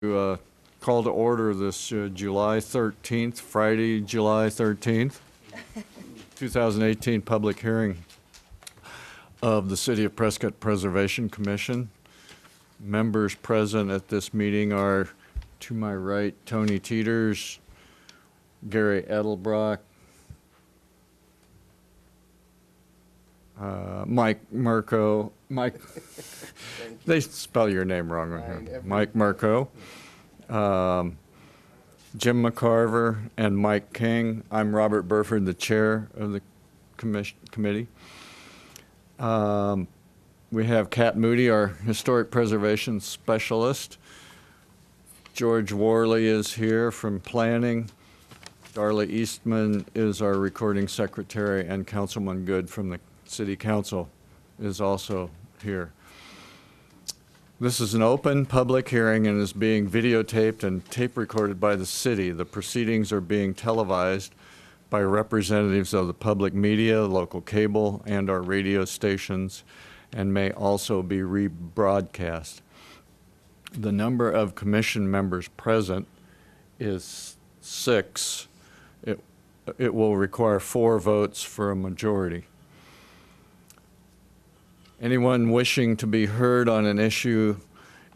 To call to order this July 13th, Friday, July 13th, 2018 public hearing of the City of Prescott Preservation Commission. Members present at this meeting are, to my right, Tony Teeters, Gary Edelbrock, Mike Mirko. They spell your name wrong on here. Mike Mirko, Jim McCarver, and Mike King. I'm Robert Burford, the chair of the committee. We have Kat Moody, our historic preservation specialist. George Worley is here from planning. Darla Eastman is our recording secretary, and Councilman Good from the City Council is also here. This is an open public hearing and is being videotaped and tape recorded by the city. The proceedings are being televised by representatives of the public media, local cable, and our radio stations, and may also be rebroadcast. The number of commission members present is 6. It will require 4 votes for a majority. Anyone wishing to be heard on an issue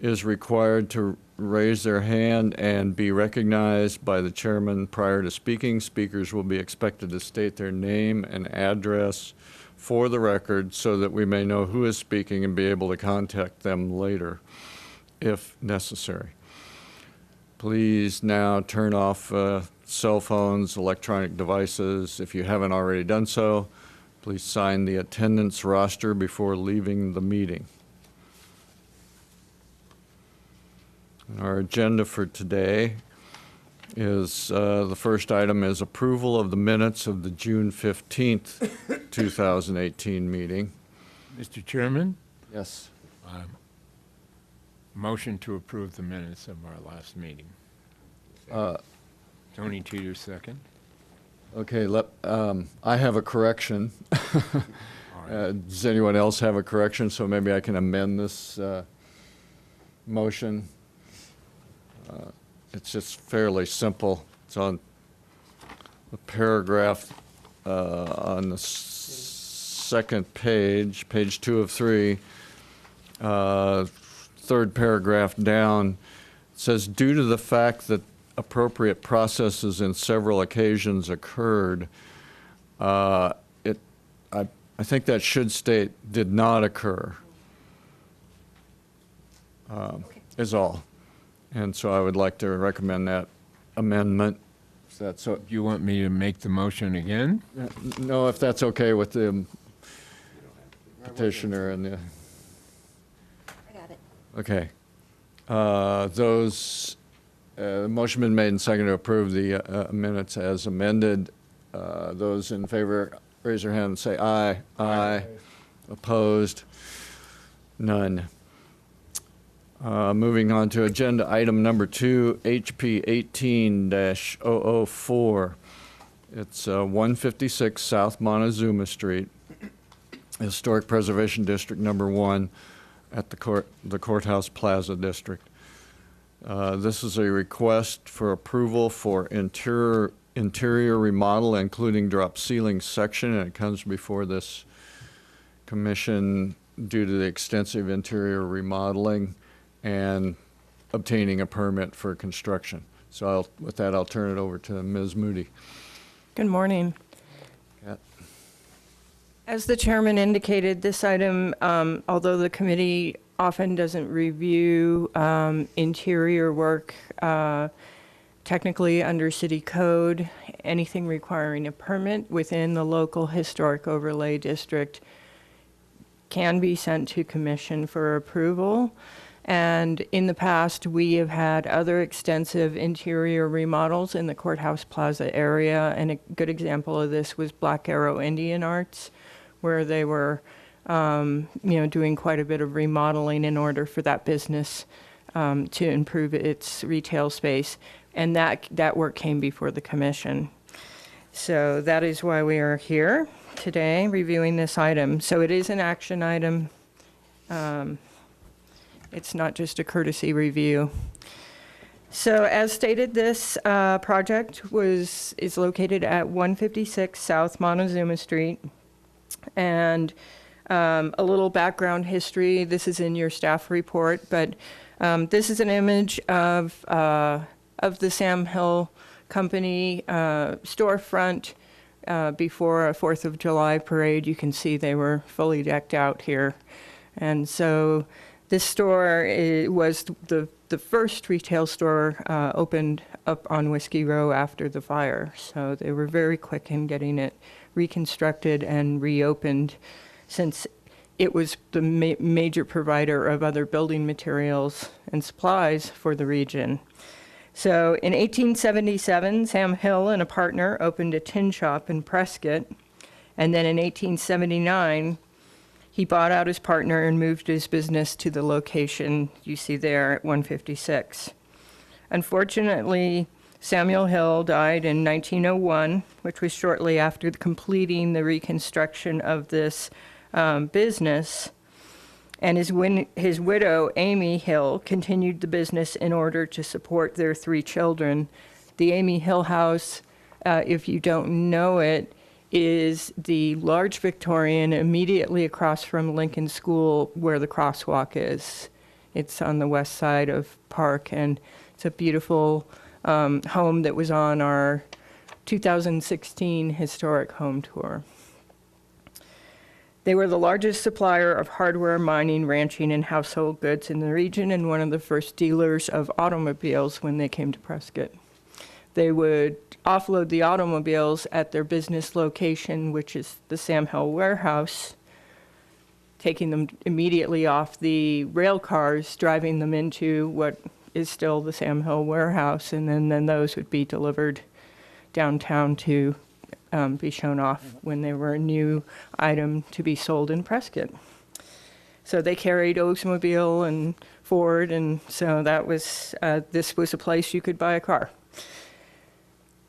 is required to raise their hand and be recognized by the chairman prior to speaking. Speakers will be expected to state their name and address for the record so that we may know who is speaking and be able to contact them later if necessary. Please now turn off cell phones, electronic devices. If you haven't already done so, please sign the attendance roster before leaving the meeting. And our agenda for today is, the first item is approval of the minutes of the June 15th, 2018 meeting. Mr. Chairman, Yes. motion to approve the minutes of our last meeting. Tony Teeter, second. Okay, I have a correction. All right. Does anyone else have a correction? So maybe I can amend this motion. It's just fairly simple. It's on the paragraph on the second page, page 2 of 3, third paragraph down. It says, due to the fact that appropriate processes in several occasions occurred, I think that should state did not occur, is all. And so I would like to recommend that amendment. Is that so? Do you want me to make the motion again? No, if that's okay with the petitioner and the, I got it. okay. Motion been made and seconded to approve the minutes as amended. Those in favor, raise your hand and say aye. Aye. Opposed? None. Moving on to agenda item number 2, HP 18-004. It's 156 South Montezuma Street, Historic Preservation District number 1 at the Courthouse Plaza District. This is a request for approval for interior remodel, including drop ceiling section, and it comes before this commission due to the extensive interior remodeling and obtaining a permit for construction. So with that, I'll turn it over to Ms. Moody. Good morning. Kat. As the chairman indicated, this item, although the committee often doesn't review interior work technically under city code, anything requiring a permit within the local historic overlay district can be sent to commission for approval. And in the past, we have had other extensive interior remodels in the Courthouse Plaza area, and a good example of this was Black Arrow Indian Arts, where they were doing quite a bit of remodeling in order for that business to improve its retail space. And that work came before the commission. So that is why we are here today reviewing this item. So it is an action item. It's not just a courtesy review. So as stated, this project is located at 156 South Montezuma Street. And a little background history, this is in your staff report, but this is an image of the Sam Hill Company storefront before a 4th of July parade. You can see they were fully decked out here. And so this store was the first retail store opened up on Whiskey Row after the fire. So they were very quick in getting it reconstructed and reopened, since it was the major provider of other building materials and supplies for the region. So in 1877, Sam Hill and a partner opened a tin shop in Prescott. And then in 1879, he bought out his partner and moved his business to the location you see there at 156. Unfortunately, Samuel Hill died in 1901, which was shortly after completing the reconstruction of this business. And his widow, Amy Hill, continued the business in order to support their 3 children. The Amy Hill house, if you don't know it, is the large Victorian immediately across from Lincoln School where the crosswalk is. It's on the west side of Park, and it's a beautiful home that was on our 2016 historic home tour. They were the largest supplier of hardware, mining, ranching, and household goods in the region, and one of the first dealers of automobiles when they came to Prescott. They would offload the automobiles at their business location, which is the Sam Hill warehouse, taking them immediately off the rail cars, driving them into what is still the Sam Hill warehouse, and then those would be delivered downtown to be shown off when they were a new item to be sold in Prescott. So they carried Oldsmobile and Ford, and so that was this was a place you could buy a car.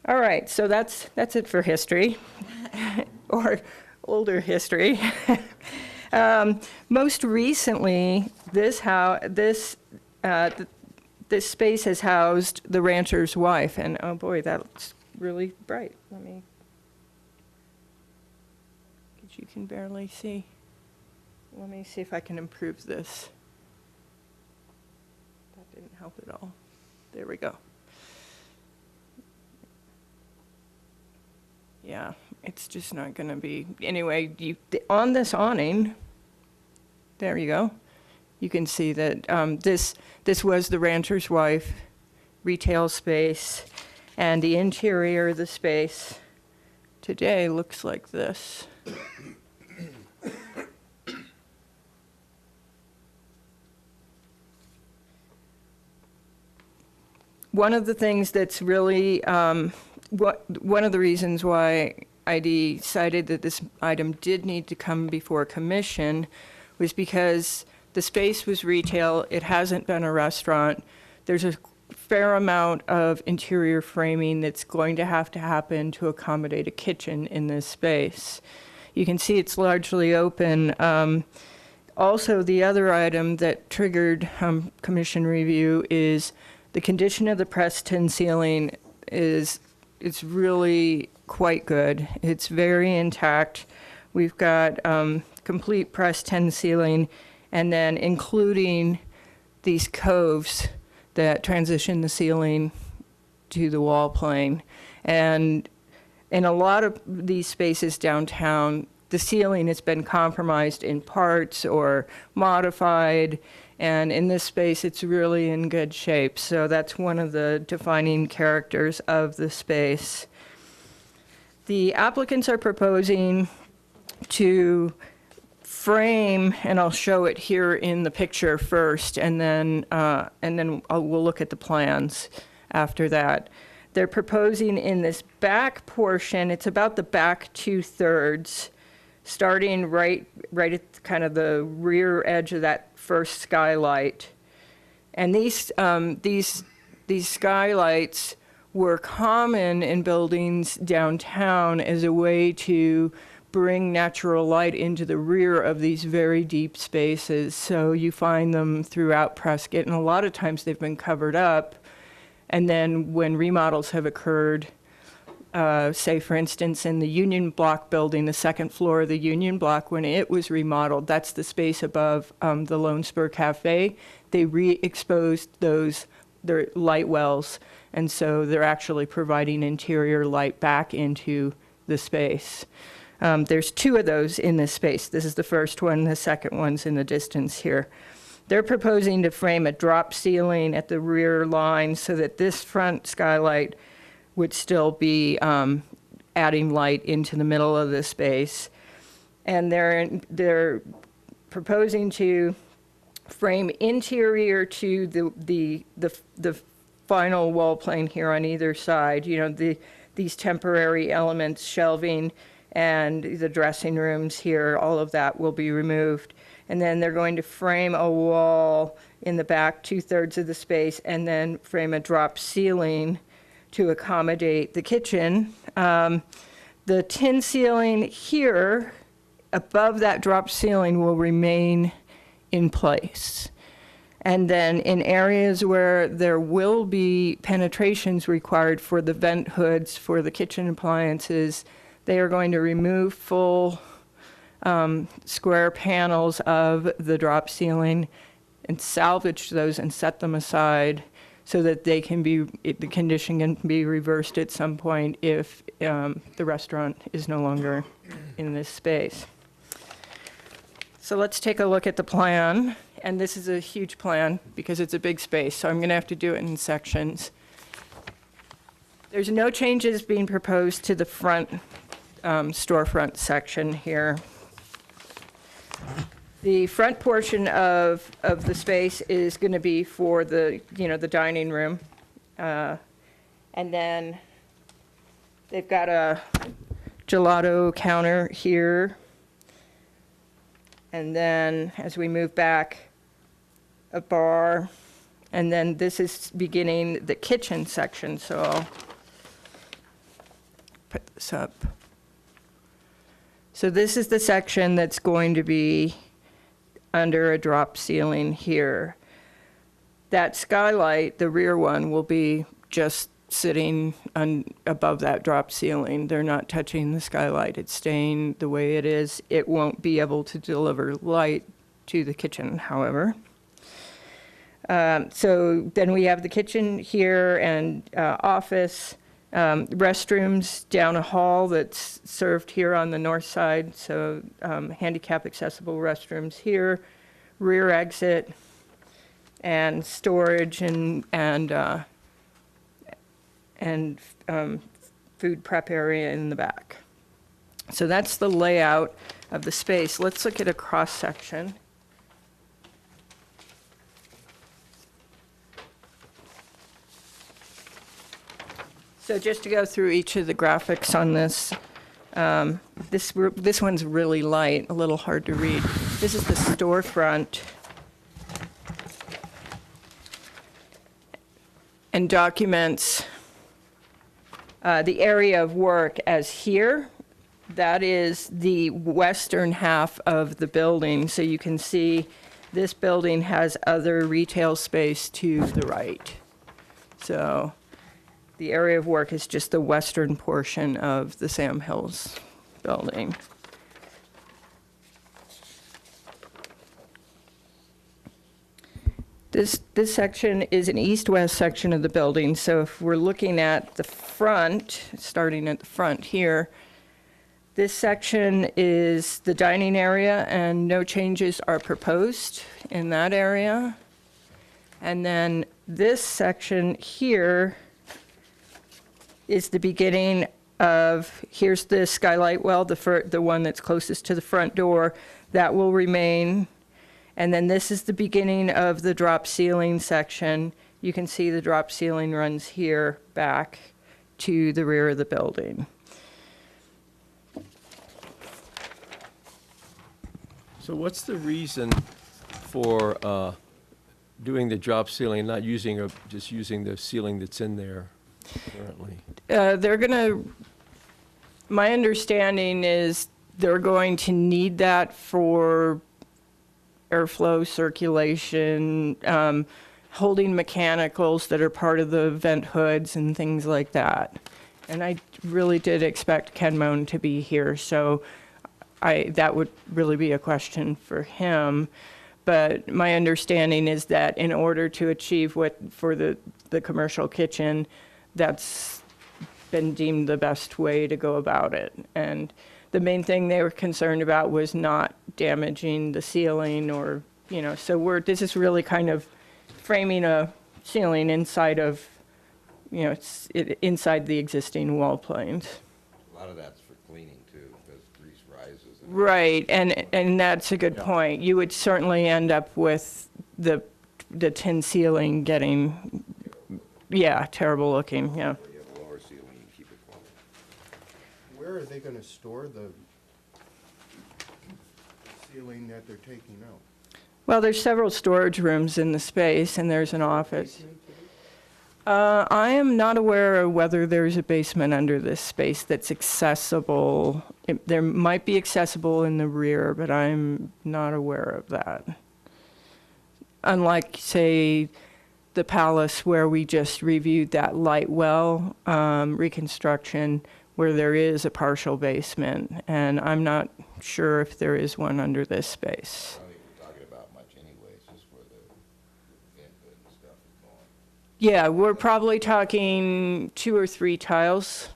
All right, so that's it for history, or older history. Most recently, this space has housed the rancher's wife, and oh boy, that's really bright. You can barely see. Let me see if I can improve this. That didn't help at all. There we go. Yeah, it's just not going to be. Anyway, on this awning, there you go. You can see that this was the rancher's wife retail space, and the interior of the space today looks like this. One of the things that's really, one of the reasons why I decided that this item did need to come before commission was because the space was retail, it hasn't been a restaurant. There's a fair amount of interior framing that's going to have to happen to accommodate a kitchen in this space. You can see it's largely open. Also, the other item that triggered commission review is the condition of the pressed tin ceiling it's really quite good. It's very intact. We've got complete pressed tin ceiling, and then including these coves that transition the ceiling to the wall plane. And in a lot of these spaces downtown, the ceiling has been compromised in parts or modified, and in this space it's really in good shape. So that's one of the defining characters of the space. The applicants are proposing to frame, and I'll show it here in the picture first, and then we'll look at the plans after that. They're proposing in this back portion, it's about the back 2/3, starting right at kind of the rear edge of that first skylight. And these skylights were common in buildings downtown as a way to bring natural light into the rear of these very deep spaces. So you find them throughout Prescott, and a lot of times they've been covered up And then when remodels have occurred, say for instance in the Union Block building, the second floor of the Union Block, when it was remodeled, that's the space above the Lone Spur Cafe, they re-exposed their light wells, and so they're actually providing interior light back into the space. There's 2 of those in this space. This is the first one, the second one's in the distance here. They're proposing to frame a drop ceiling at the rear line so that this front skylight would still be adding light into the middle of the space. And they're proposing to frame interior to the final wall plane here on either side. You know, these temporary elements, shelving, and the dressing rooms here, all of that will be removed. And then they're going to frame a wall in the back 2/3 of the space and then frame a drop ceiling to accommodate the kitchen. The tin ceiling here above that drop ceiling will remain in place. And then in areas where there will be penetrations required for the vent hoods for the kitchen appliances, they are going to remove full square panels of the drop ceiling and salvage those and set them aside so that they can be, the condition can be reversed at some point if the restaurant is no longer in this space. So let's take a look at the plan. And this is a huge plan because it's a big space, so I'm going to have to do it in sections. There's no changes being proposed to the front storefront section here. The front portion of the space is going to be for the, the dining room. And then they've got a gelato counter here. And then as we move back, a bar. And then this is beginning the kitchen section, so I'll put this up. So this is the section that's going to be under a drop ceiling here. That skylight, the rear one, will be just sitting above that drop ceiling. They're not touching the skylight. It's staying the way it is. It won't be able to deliver light to the kitchen, however. So then we have the kitchen here and office, restrooms down a hall that's served here on the north side. So handicap accessible restrooms here, rear exit, and storage and food prep area in the back. So that's the layout of the space. Let's look at a cross section. So just to go through each of the graphics on this, this one's really light, a little hard to read. This is the storefront. And documents the area of work as here. That is the western half of the building. So you can see this building has other retail space to the right. So the area of work is just the western portion of the Sam Hills building. This section is an east-west section of the building. So if we're looking at the front, starting at the front here, this section is the dining area and no changes are proposed in that area. And then this section here is the beginning of, here's the skylight well, the one that's closest to the front door, that will remain. And then this is the beginning of the drop ceiling section. You can see the drop ceiling runs here back to the rear of the building. So what's the reason for doing the drop ceiling, not using just using the ceiling that's in there currently? They're gonna, my understanding is they're going to need that for airflow, circulation, holding mechanicals that are part of the vent hoods and things like that. And I really did expect Ken Moan to be here, so that would really be a question for him. But my understanding is that in order to achieve what, for the commercial kitchen, that's been deemed the best way to go about it. And the main thing they were concerned about was not damaging the ceiling or, so this is really kind of framing a ceiling inside of, inside the existing wall planes. A lot of that's for cleaning too, because grease rises. Right, and that's a good point. You would certainly end up with the tin ceiling getting, terrible looking, yeah. You have a lower ceiling, you keep it quiet. Where are they gonna store the ceiling that they're taking out? Well, there's several storage rooms in the space, and there's an office. Basement to this? I am not aware of whether there's a basement under this space that's accessible. There might be accessible in the rear, but I'm not aware of that. Unlike, say, the Palace, where we just reviewed that light well reconstruction, where there is a partial basement, and I'm not sure if there is one under this space. I don't think we're talking about much anyways, just where the vent hood and stuff is going. Yeah, we're probably talking 2 or 3 tiles.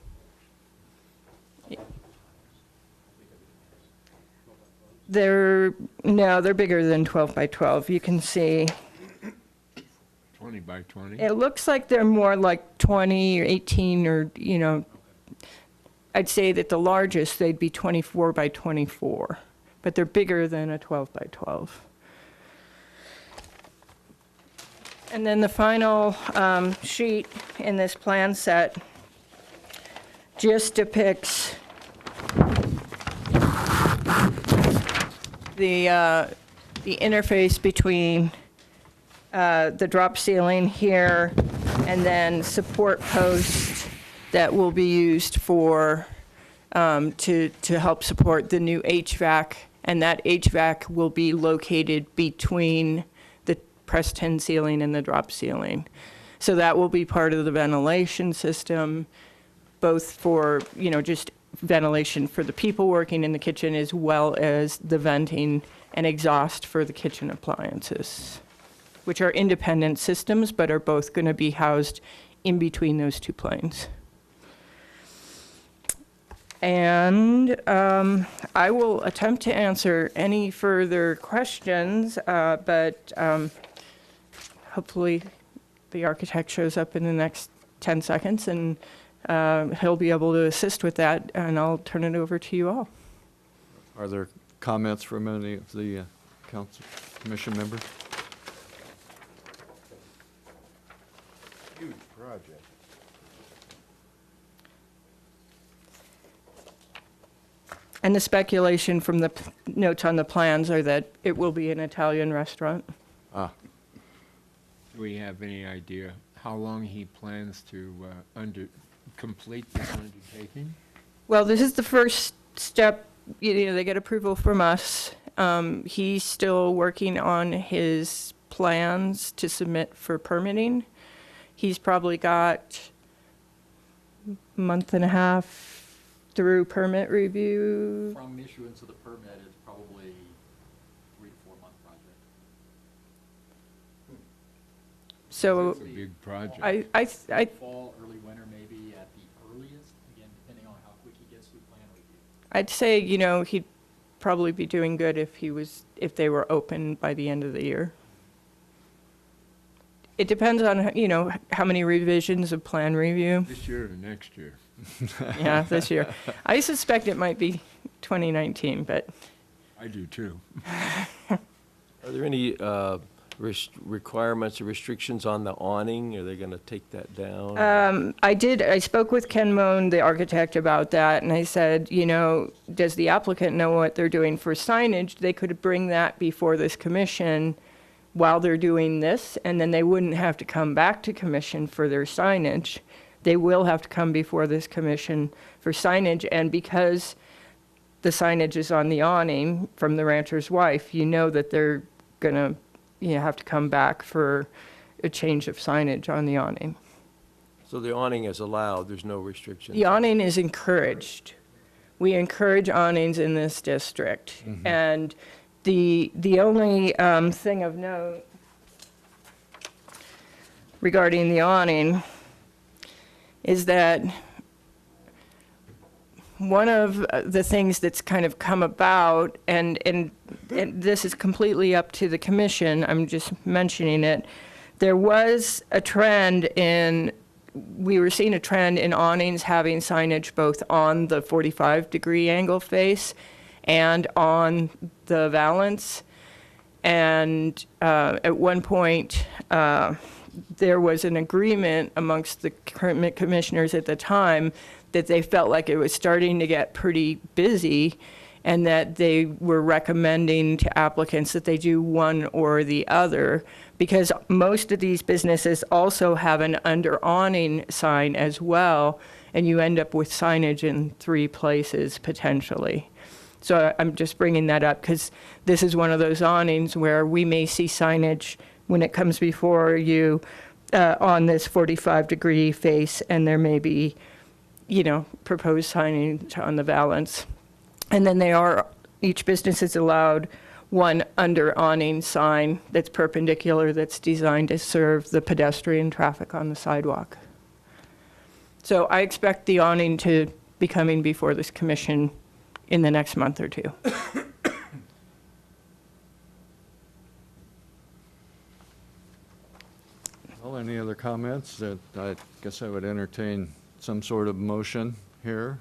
They're bigger than 12 by 12. You can see, 20 by 20? it looks like they're more like 20 or 18 or, I'd say that the largest, they'd be 24 by 24, but they're bigger than a 12 by 12. And then the final sheet in this plan set just depicts the interface between the drop ceiling here and then support posts that will be used for to help support the new HVAC, and that HVAC will be located between the pressed tin ceiling and the drop ceiling. So that will be part of the ventilation system, both for, just ventilation for the people working in the kitchen as well as the venting and exhaust for the kitchen appliances, which are independent systems but are both going to be housed in between those 2 planes. And I will attempt to answer any further questions, but hopefully the architect shows up in the next 10 seconds and he'll be able to assist with that, and I'll turn it over to you all. Are there comments from any of the commission members? Huge project. And the speculation from the notes on the plans are that it will be an Italian restaurant. Ah, Do we have any idea how long he plans to complete this undertaking? Well, this is the first step. They get approval from us. He's still working on his plans to submit for permitting. He's probably got a month and a half through permit review. From issuance of the permit, it's probably 3 to 4 month project. So It's a big project. I Fall, early winter, maybe at the earliest, again, depending on how quick he gets through plan review. I'd say, he'd probably be doing good if they were open by the end of the year. It depends on, how many revisions of plan review. This year or next year? Yeah, this year. I suspect it might be 2019, but I do too. Are there any requirements or restrictions on the awning? Are they going to take that down? I spoke with Ken Moan, the architect, about that, and I said, does the applicant know what they're doing for signage? They could bring that before this commission while they're doing this, and then they wouldn't have to come back to commission for their signage. They will have to come before this commission for signage, and because the signage is on the awning from the rancher's wife, that they're gonna have to come back for a change of signage on the awning. So the awning is allowed, there's no restriction? The awning is encouraged. We encourage awnings in this district. And the only thing of note regarding the awning is that one of the things that's kind of come about, and this is completely up to the commission, I'm just mentioning it, there was a trend in, we were seeing a trend in awnings having signage both on the 45-degree angle face and on the valance. And at one point, there was an agreement amongst the current commissioners at the time that they felt like it was starting to get pretty busy, and that they were recommending to applicants that they do one or the other, because most of these businesses also have an under awning sign as well, and you end up with signage in 3 places potentially. So I'm just bringing that up because this is one of those awnings where we may see signage when it comes before you on this 45-degree face, and there may be, you know, proposed signage on the valance. And then each business is allowed one under awning sign that's perpendicular, that's designed to serve the pedestrian traffic on the sidewalk. So I expect the awning to be coming before this commission in the next month or 2. Well, any other comments? I guess I would entertain some sort of motion here.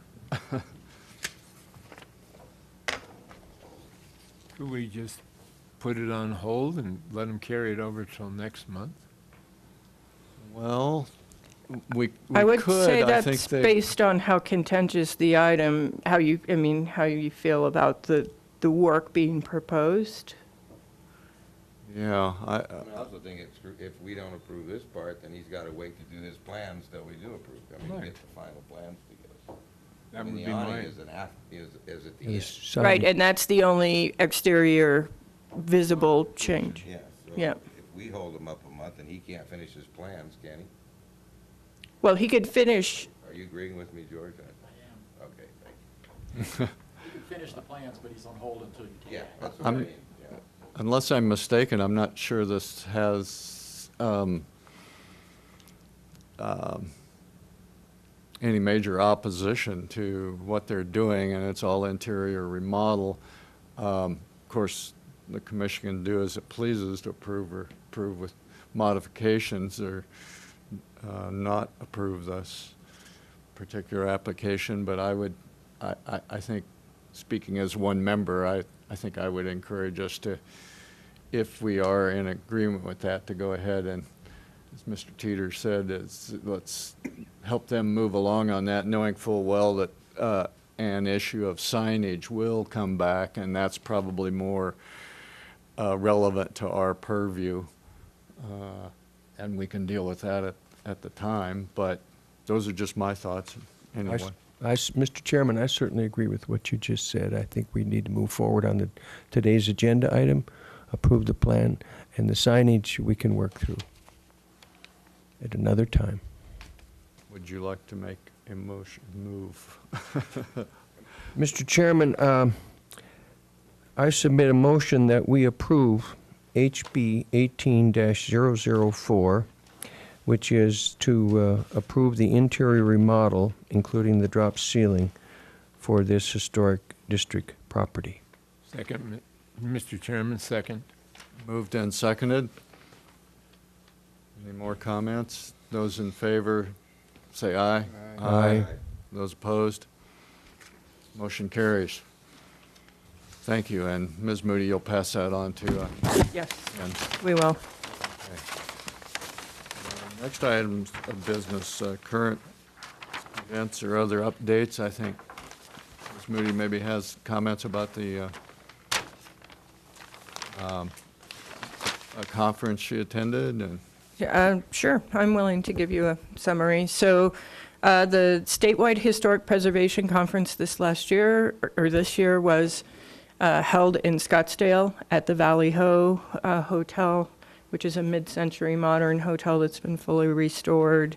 Could we just put it on hold and let them carry it over till next month? Well, we I would could. say I think that's they- based on how contentious the item, how you feel about the work being proposed. Yeah, I also think if we don't approve this part, then he's gotta wait to do his plans till we do approve. I mean, Right. get the final plans together. That I mean, would the be awning my, is at the end. Right, and that's the only exterior visible change. Yeah, so Yeah. if we hold him up a month and he can't finish his plans, can he? Well, he could finish, Are you agreeing with me, George? I am. Okay, thank you. He can finish the plans, but he's on hold until you can. Yeah, that's what I I'm- mean, yeah. unless I'm mistaken, I'm not sure this has any major opposition to what they're doing, and it's all interior remodel. Of course, the commission can do as it pleases to approve or approve with modifications, or not approve this particular application, but I think, speaking as one member, I think I would encourage us to, if we are in agreement with that, to go ahead and, as Mr. Teeter said, let's help them move along on that, knowing full well that an issue of signage will come back, and that's probably more relevant to our purview, and we can deal with that at the time, but those are just my thoughts, anyway. Mr. Chairman, I certainly agree with what you just said. I think we need to move forward on today's agenda item, approve the plan, and the signage we can work through at another time. Would you like to make a move? Mr. Chairman, I submit a motion that we approve HB 18-004, which is to approve the interior remodel, including the drop ceiling, for this historic district property. second, Mr. Chairman, second. Moved and seconded. Any more comments? Those in favor, say aye. Aye. Those opposed? Motion carries. Thank you, and Ms. Moody, you'll pass that on to yes, Ken. we will. Next items of business, current events or other updates. I think Ms. Moody maybe has comments about the a conference she attended, and Sure, I'm willing to give you a summary. So the statewide historic preservation conference this year was held in Scottsdale at the Valley Ho Hotel which is a mid-century modern hotel that's been fully restored.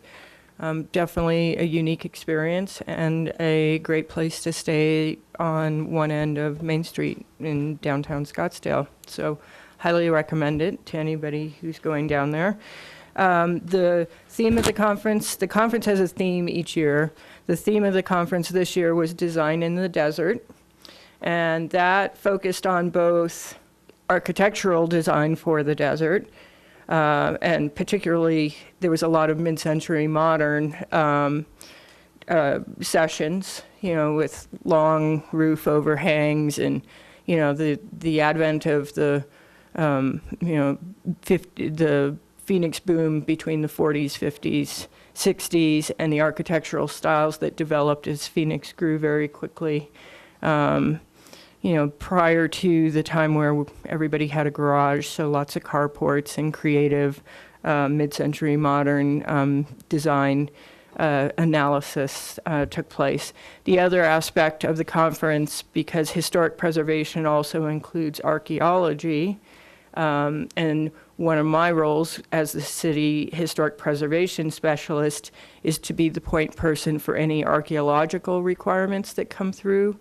Definitely a unique experience and a great place to stay on one end of Main Street in downtown Scottsdale. So highly recommend it to anybody who's going down there. The theme of the conference has a theme each year. The theme of the conference this year was Design in the Desert, and that focused on both architectural design for the desert, and particularly there was a lot of mid-century modern sessions, with long roof overhangs and, the advent of the, the Phoenix boom between the 40s, 50s, 60s, and the architectural styles that developed as Phoenix grew very quickly. Prior to the time where everybody had a garage, so lots of carports and creative mid-century modern design analysis took place. The other aspect of the conference, because historic preservation also includes archaeology, and one of my roles as the city historic preservation specialist is to be the point person for any archaeological requirements that come through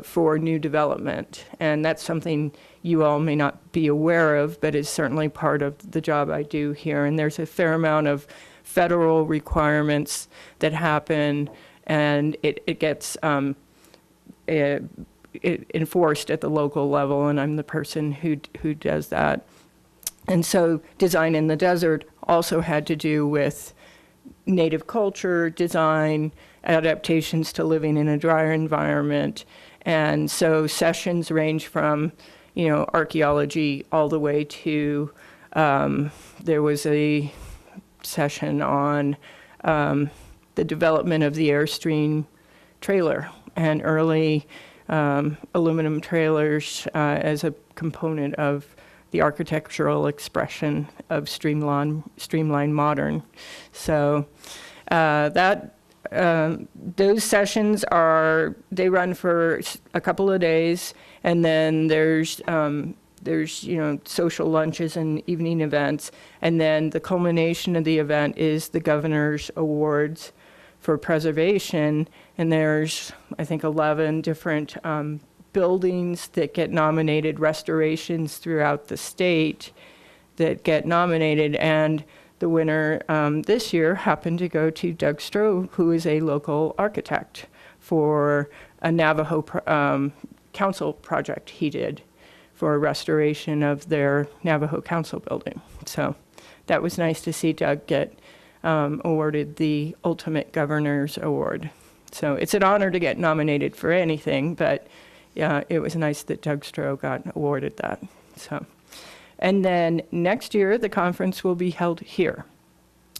for new development. And that's something you all may not be aware of, but is certainly part of the job I do here. And there's a fair amount of federal requirements that happen, and it gets enforced at the local level, and I'm the person who does that. And so Design in the Desert also had to do with native culture, design, adaptations to living in a drier environment. And so sessions range from, archaeology all the way to, there was a session on the development of the Airstream trailer and early aluminum trailers as a component of the architectural expression of streamline modern. So those sessions they run for a couple of days, and then there's social lunches and evening events, and then the culmination of the event is the governor's awards for preservation, and there's, I think, 11 different buildings that get nominated, restorations throughout the state that get nominated, and the winner this year happened to go to Doug Stroh, who is a local architect, for a Navajo council project he did for a restoration of their Navajo council building. So that was nice to see Doug get awarded the Ultimate Governor's Award. So it's an honor to get nominated for anything, but yeah, it was nice that Doug Stroh got awarded that. So, and then next year, the conference will be held here.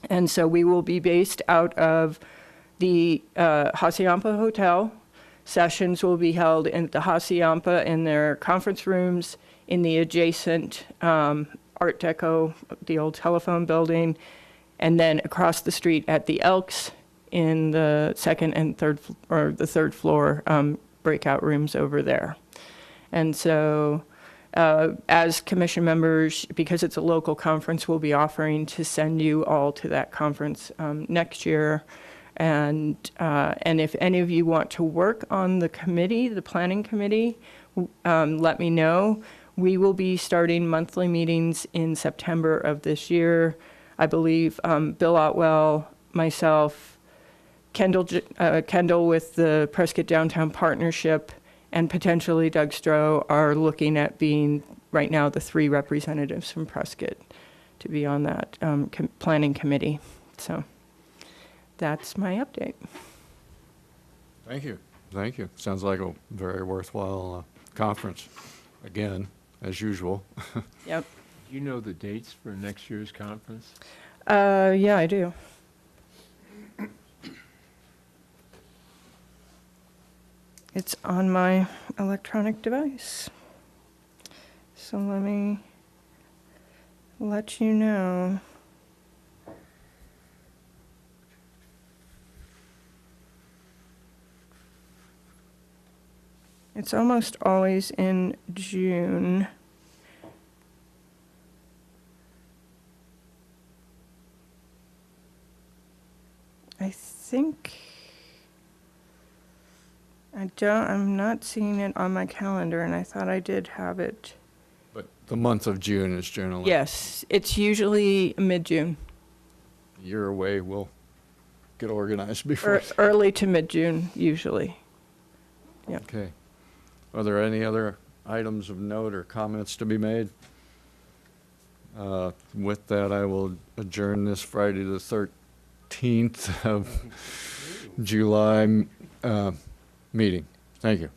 And so we will be based out of the Hacienda Hotel. Sessions will be held in the Hacienda in their conference rooms, in the adjacent Art Deco, the old telephone building, and then across the street at the Elks in the second and third, or the third floor breakout rooms over there. And so as commission members, because it's a local conference, we'll be offering to send you all to that conference next year. And if any of you want to work on the committee, the planning committee, let me know. We will be starting monthly meetings in September of this year. I believe Bill Otwell, myself, Kendall with the Prescott Downtown Partnership, and potentially Doug Stroh are looking at being, right now, the 3 representatives from Prescott to be on that planning committee. So that's my update. Thank you. Thank you. Sounds like a very worthwhile conference, again, as usual. Yep. Do you know the dates for next year's conference? Yeah, I do. It's on my electronic device. So let me let you know. It's almost always in June. I think, I'm not seeing it on my calendar, and I thought I did have it. But the month of June is generally. Yes, it's usually mid-June, A year away, we'll get organized before. early to mid-June, usually. Yeah. Okay. Are there any other items of note or comments to be made? With that, I will adjourn this Friday the 13th of July meeting. Thank you.